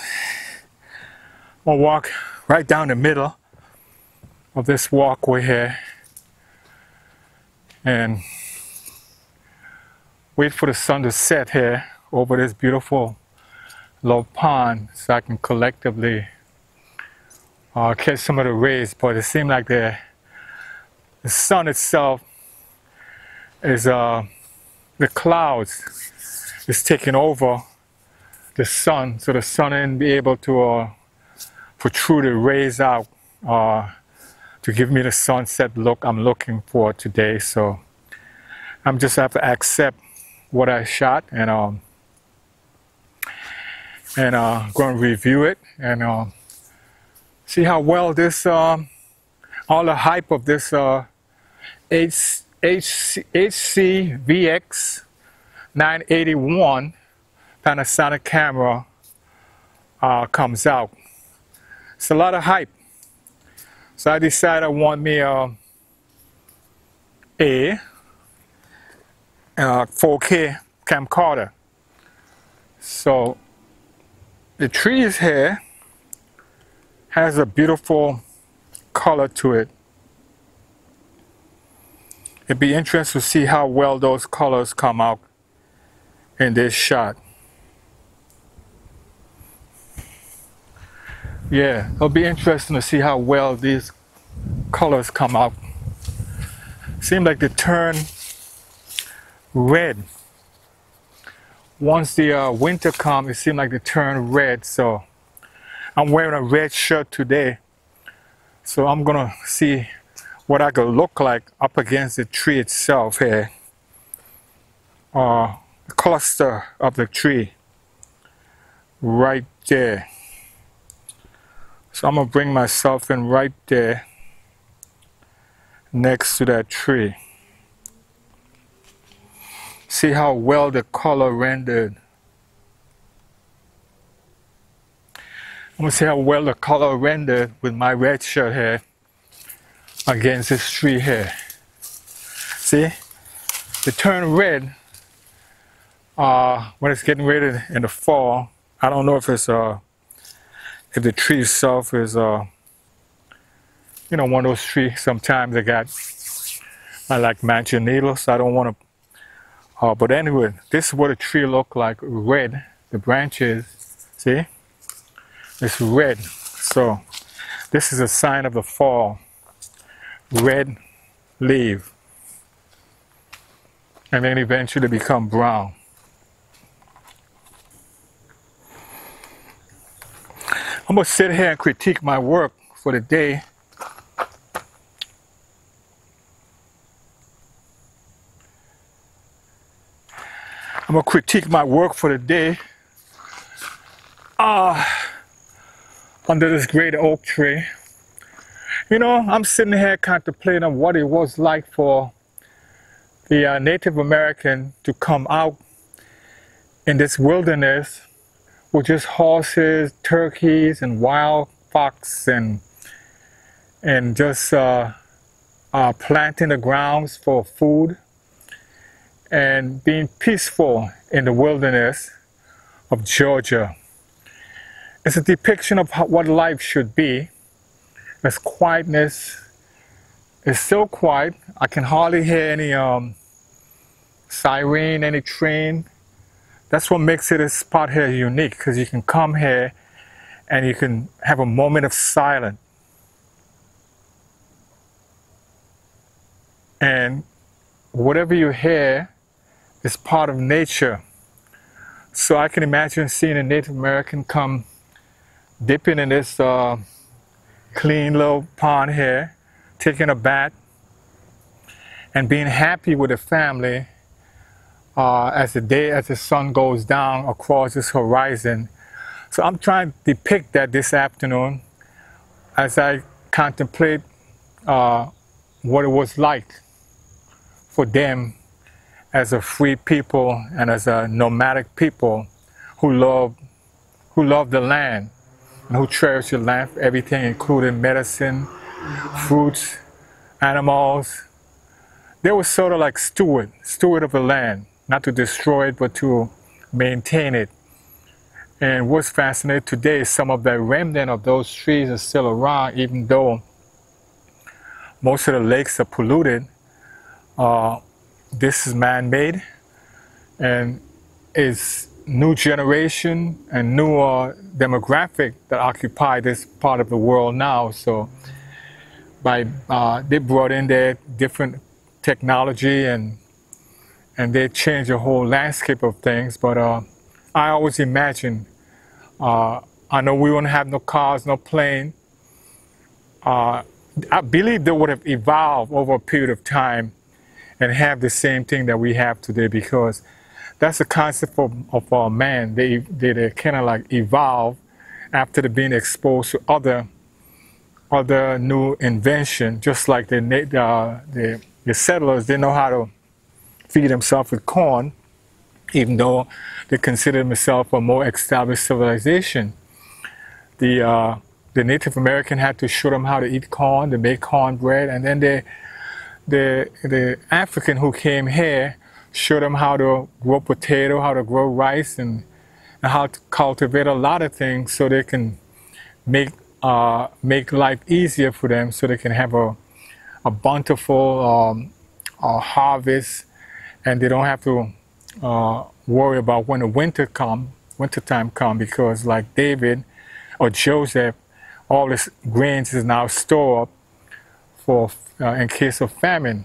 I'll walk right down the middle of this walkway here and wait for the sun to set here over this beautiful low pond so I can collectively catch some of the rays. But it seems like the sun itself is the clouds is taking over the sun, so the sun ain't be able to protrude the rays out to give me the sunset look I'm looking for today. So I'm just have to accept what I shot and go and review it and see how well this, all the hype of this HCVX 981 Panasonic camera comes out. It's a lot of hype. So I decided I want me a 4K camcorder. So the trees here has a beautiful color to it. It'd be interesting to see how well those colors come out in this shot. Yeah, it'll be interesting to see how well these colors come out. Seems like they turn red. Once the winter comes, it seems like they turn red. So I'm wearing a red shirt today. So I'm gonna see what I could look like up against the tree itself here. The cluster of the tree right there. So I'm gonna bring myself in right there next to that tree. See how well the color rendered. I'm gonna see how well the color rendered with my red shirt here against this tree here. See? They turn red when it's getting ready in the fall. I don't know if it's if the tree itself is you know, one of those trees sometimes they got like manganitos, so I don't want to but anyway, this is what a tree look like, red. The branches, see? It's red. So this is a sign of the fall. Red leaf. And then eventually become brown. I'm gonna sit here and critique my work for the day. I'm gonna critique my work for the day. Under this great oak tree. You know, I'm sitting here contemplating what it was like for the Native American to come out in this wilderness with just horses, turkeys, and wild fox, and just planting the grounds for food and being peaceful in the wilderness of Georgia. It's a depiction of what life should be. There's quietness. It's so quiet. I can hardly hear any siren, any train. That's what makes this spot here unique, because you can come here and you can have a moment of silence. And whatever you hear is part of nature. So I can imagine seeing a Native American come dipping in this clean little pond here, taking a bath, and being happy with the family as the sun goes down across this horizon. So I'm trying to depict that this afternoon as I contemplate what it was like for them as a free people and as a nomadic people who love the land and who cherish the land for everything, including medicine, fruits, animals. They were sort of like steward of the land, not to destroy it, but to maintain it. And what's fascinating today is some of the remnant of those trees are still around, even though most of the lakes are polluted. This is man-made, and it's new generation and new demographic that occupy this part of the world now. So they brought in their different technology and they changed the whole landscape of things. But I always imagine, I know we won't have no cars, no plane. I believe they would have evolved over a period of time and have the same thing that we have today, because that's the concept of man. They kind of like evolve after being exposed to other new invention. Just like the settlers, they know how to feed themselves with corn, even though they consider themselves a more established civilization. The Native American had to show them how to eat corn, to make cornbread, and then the African who came here showed them how to grow potato, how to grow rice, and how to cultivate a lot of things so they can make life easier for them, so they can have a bountiful harvest, and they don't have to worry about when the wintertime come, because like David or Joseph, all this grains is now stored up for in case of famine.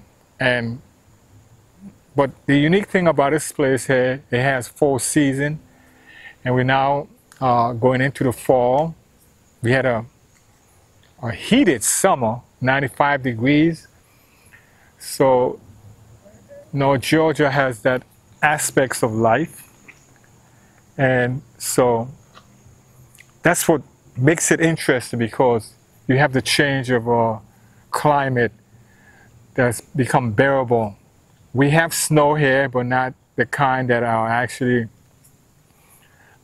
But the unique thing about this place here, it has 4 seasons, and we're now going into the fall. We had a heated summer, 95 degrees. So, Georgia has that aspects of life, and so that's what makes it interesting, because you have the change of climate that's become bearable. We have snow here, but not the kind that are actually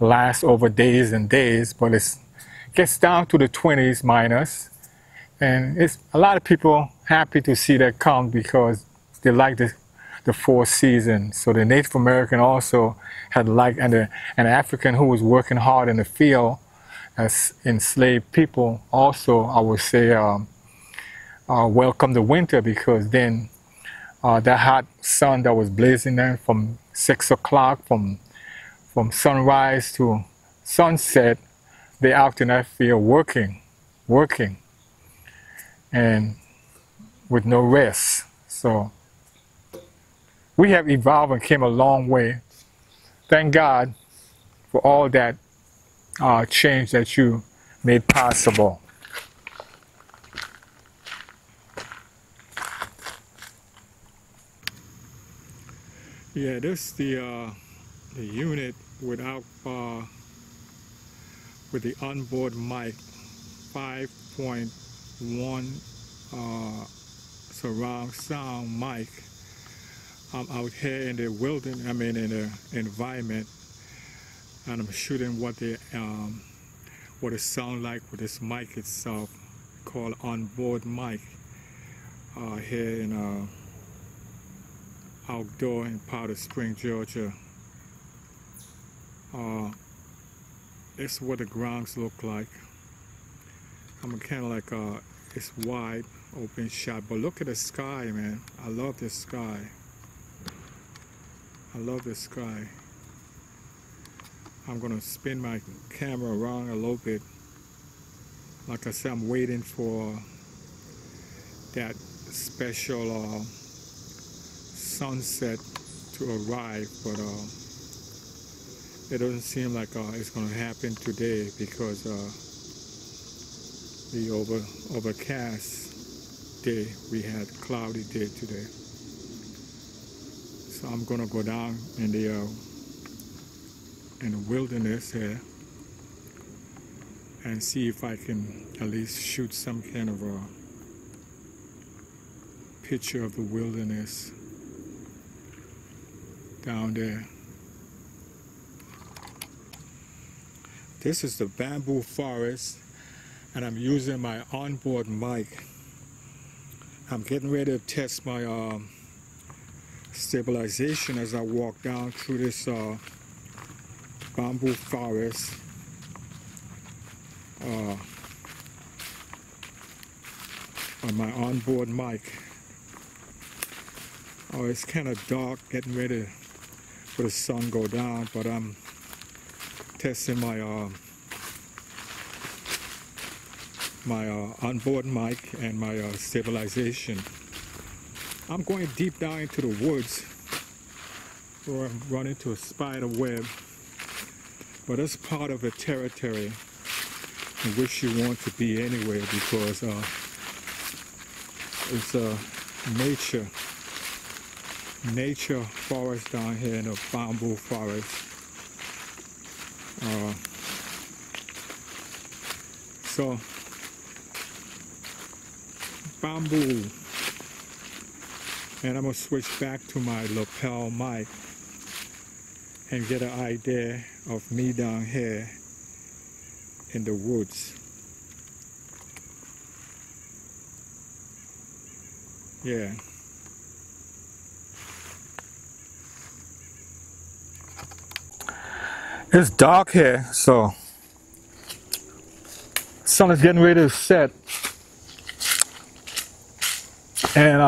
last over days and days, but it gets down to the 20s minus, and it's a lot of people happy to see that come, because they like the 4 seasons. So the Native American also had and an African who was working hard in the field as enslaved people also, I would say, welcome the winter, because then that hot sun that was blazing there from 6 o'clock, from sunrise to sunset, they out in that field working, and with no rest. So we have evolved and came a long way. Thank God for all that change that you made possible. Yeah, this is the the unit without with the onboard mic 5.1 surround sound mic. I'm out here in the wilderness, I mean in the environment, and I'm shooting what it sounds like with this mic itself, called onboard mic, here in outdoor in Powder Spring, Georgia. This is what the grounds look like. I'm kind of like it's wide open shot, but look at the sky, man. I love the sky. I love the sky. I'm gonna spin my camera around a little bit. Like I said, I'm waiting for that special sunset to arrive, but it doesn't seem like it's gonna happen today because the overcast day, we had cloudy day today. So I'm gonna go down in the wilderness here and see if I can at least shoot some kind of a picture of the wilderness down there. This is the bamboo forest, and I'm using my onboard mic. I'm getting ready to test my stabilization as I walk down through this bamboo forest. On my onboard mic. Oh, it's kind of dark, getting ready for the sun go down, but I'm testing my onboard mic and my stabilization. I'm going deep down into the woods where I'm running into a spider web, but it's part of a territory in which you want to be anyway, because it's a nature forest down here in the bamboo forest. So bamboo, and I'm gonna switch back to my lapel mic and get an idea of me down here in the woods. Yeah. It's dark here, so sun is getting ready to set, and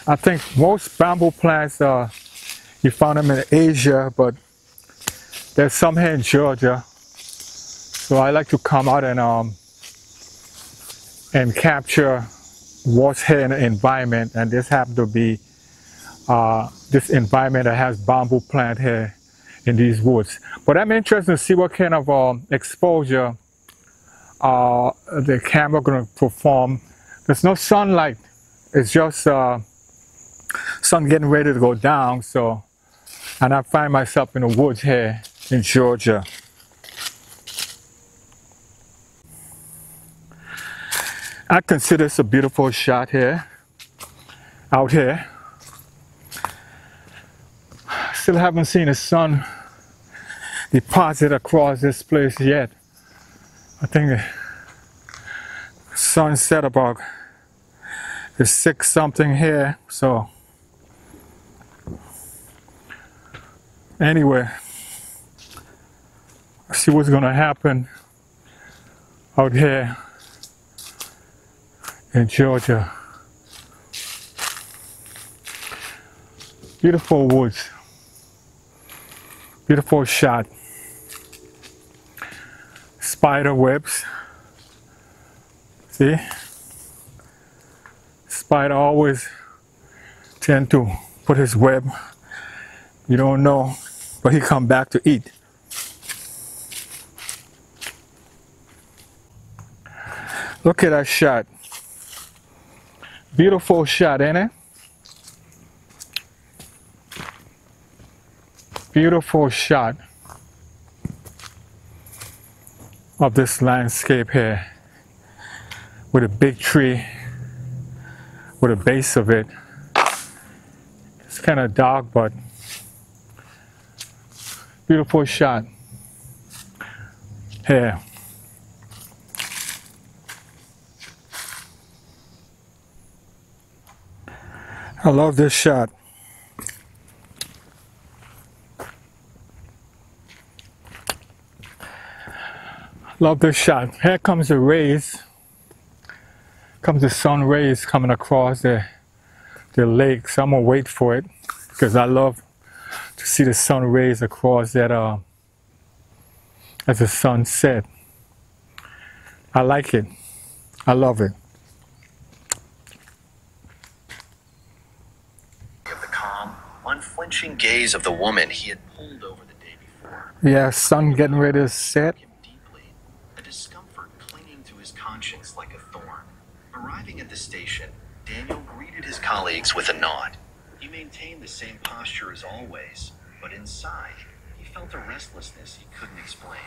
I think most bamboo plants you found them in Asia, but there's some here in Georgia. So I like to come out and capture what's here in the environment, and this happened to be this environment that has bamboo plant here in these woods. But I'm interested to see what kind of exposure the camera going to perform. There's no sunlight, it's just sun getting ready to go down. So, and I find myself in the woods here in Georgia. I consider this a beautiful shot here, out here. Still haven't seen the sun deposit across this place yet. I think the sun set about the 6 something here, so anyway, see what's gonna happen out here in Georgia. Beautiful woods, beautiful shot. Spider webs. See? Spider always tend to put his web. You don't know, but he come back to eat. Look at that shot. Beautiful shot, ain't it? beautiful shot of this landscape here with a big tree with a base of it. It's kind of dark, but beautiful shot here. I love this shot. Love this shot. Here comes the rays. Comes the sun rays coming across the lake. So I'm gonna wait for it because I love to see the sun rays across that as the sun set. I like it. I love it. Of the calm, unflinching gaze of the woman he had pulled over the day before. Yeah, sun getting ready to set. Deeply, a discomfort clinging to his conscience like a thorn. Arriving at the station, Daniel greeted his colleagues with a nod. He maintained the same posture as always, but inside, he felt a restlessness he couldn't explain.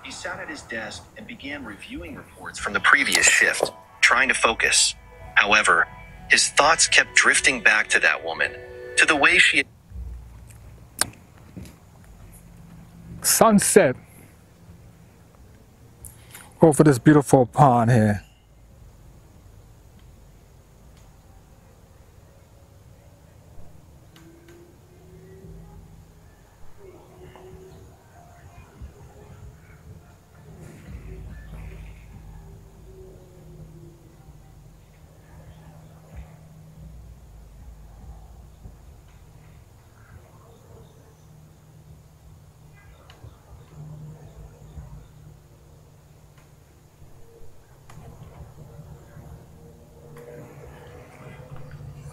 He sat at his desk and began reviewing reports from the previous shift, trying to focus. However, his thoughts kept drifting back to that woman, to the way she had Sunset over this beautiful pond here.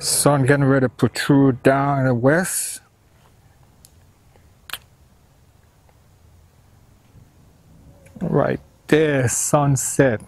Sun getting ready to protrude down in the west. Right there, sunset.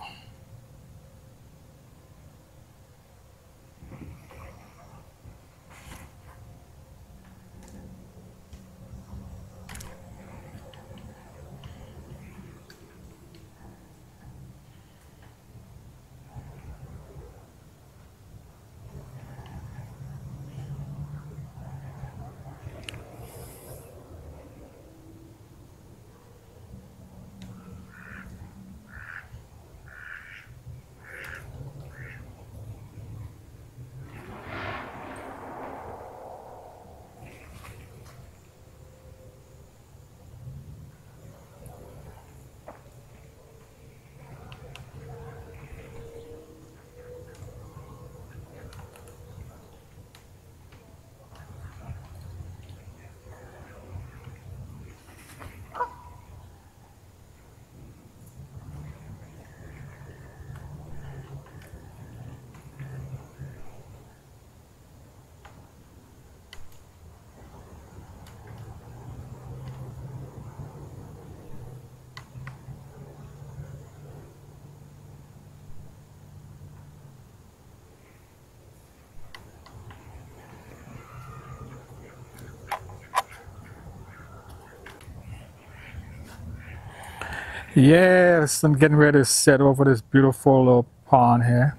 Yes, I'm getting ready to set over this beautiful little pond here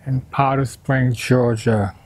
in Powder Springs, Georgia.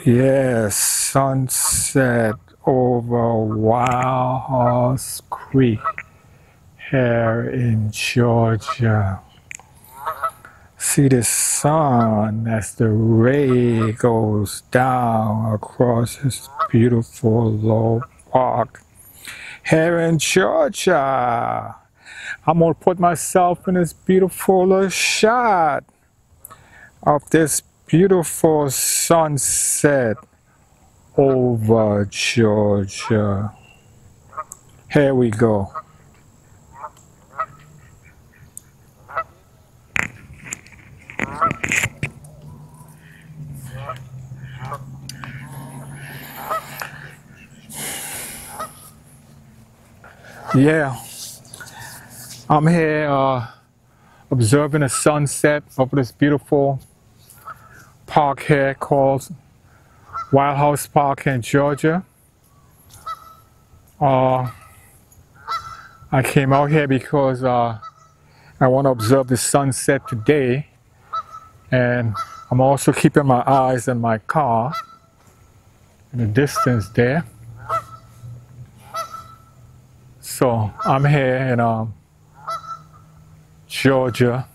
Yes, sunset over Wild Horse Creek here in Georgia. See the sun as the ray goes down across this beautiful low park here in Georgia. I'm gonna put myself in this beautiful little shot of this beautiful sunset over Georgia. Here we go. Yeah, I'm here observing a sunset over this beautiful park here called Wild House Park in Georgia. I came out here because I want to observe the sunset today, and I'm also keeping my eyes on my car in the distance there. So I'm here in Georgia,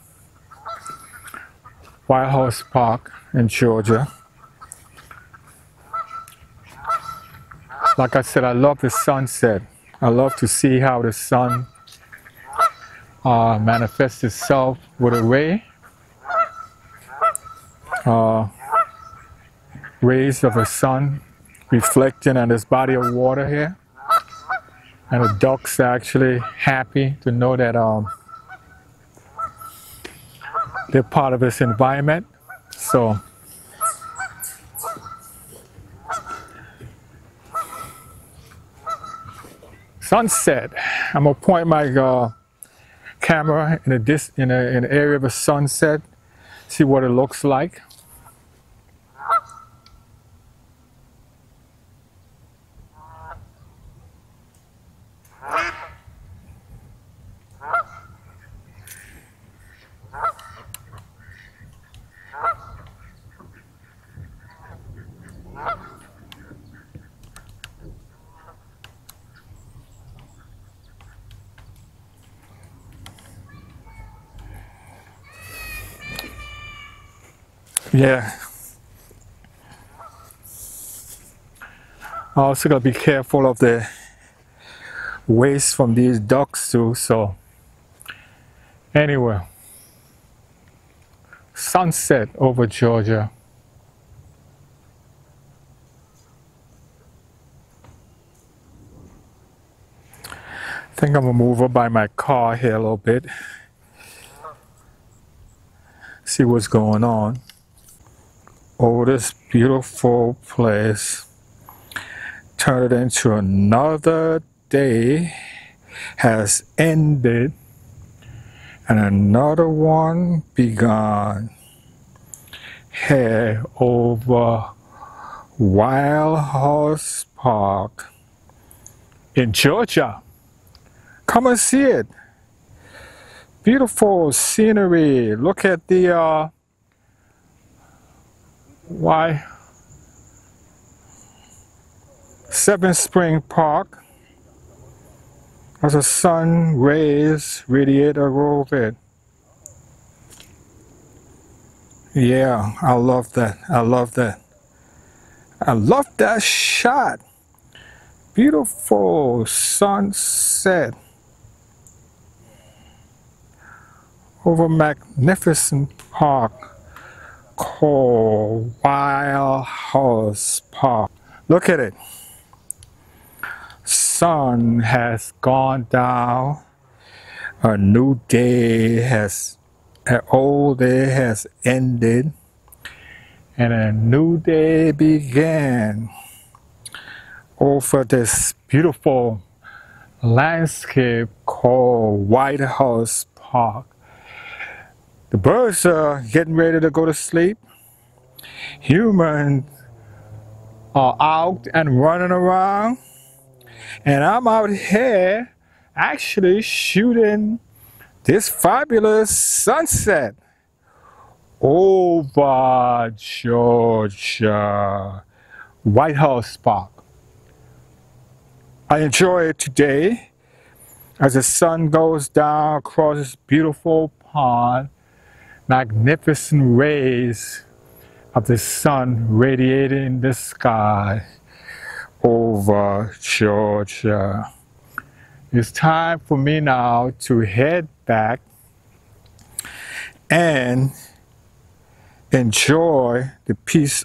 White House Park in Georgia. Like I said, I love the sunset. I love to see how the sun manifests itself with a ray. Rays of the sun reflecting on this body of water here. And the ducks are actually happy to know that they're part of this environment. So sunset. I'm gonna point my camera in an area of a sunset, see what it looks like. Yeah. I also gotta be careful of the waste from these ducks too. So anyway, sunset over Georgia. I think I'm gonna move up by my car here a little bit. See what's going on. Oh, this beautiful place turned into another day has ended and another one begun here over Wild Horse Park in Georgia. Come and see it. Beautiful scenery. Look at the Seven Spring Park as the sun rays radiate over it. Yeah, I love that. I love that. I love that shot. Beautiful sunset over magnificent park called Wild Horse Park. Look at it. Sun has gone down. A new day has, an old day has ended, and a new day began over this beautiful landscape called White House Park. The birds are getting ready to go to sleep. Humans are out and running around. And I'm out here actually shooting this fabulous sunset over Georgia, White House Park. I enjoy it today as the sun goes down across this beautiful pond magnificent rays of the sun radiating in the sky over Georgia. It's time for me now to head back and enjoy the peace